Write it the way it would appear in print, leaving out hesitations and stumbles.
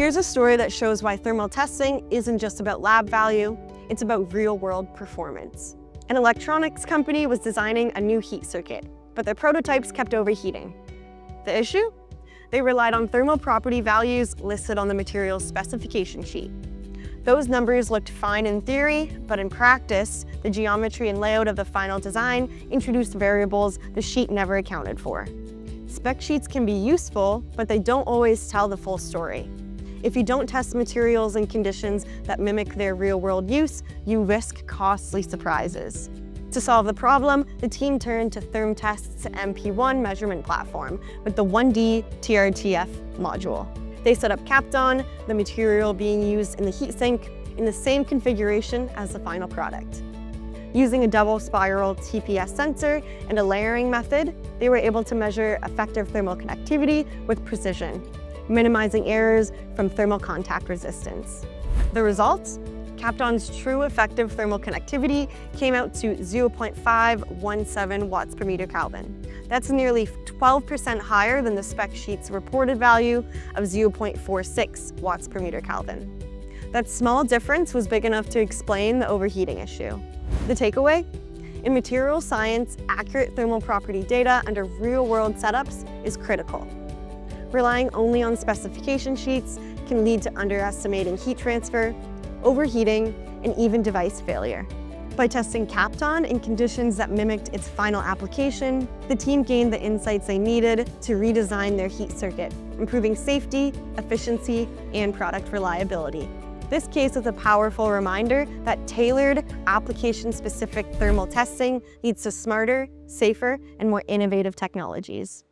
Here's a story that shows why thermal testing isn't just about lab value, it's about real-world performance. An electronics company was designing a new heat circuit, but their prototypes kept overheating. The issue? They relied on thermal property values listed on the material's specification sheet. Those numbers looked fine in theory, but in practice, the geometry and layout of the final design introduced variables the sheet never accounted for. Spec sheets can be useful, but they don't always tell the full story. If you don't test materials in conditions that mimic their real-world use, you risk costly surprises. To solve the problem, the team turned to Thermtest's MP-1 measurement platform with the 1D TRTF module. They set up Kapton, the material being used in the heatsink, in the same configuration as the final product. Using a double spiral TPS sensor and a layering method, they were able to measure effective thermal conductivity with precision, minimizing errors from thermal contact resistance. The results? Kapton's true effective thermal conductivity came out to 0.517 watts per meter Kelvin. That's nearly 12% higher than the spec sheet's reported value of 0.46 watts per meter Kelvin. That small difference was big enough to explain the overheating issue. The takeaway? In materials science, accurate thermal property data under real-world setups is critical. Relying only on specification sheets can lead to underestimating heat transfer, overheating, and even device failure. By testing Kapton in conditions that mimicked its final application, the team gained the insights they needed to redesign their heat circuit, improving safety, efficiency, and product reliability. This case is a powerful reminder that tailored, application-specific thermal testing leads to smarter, safer, and more innovative technologies.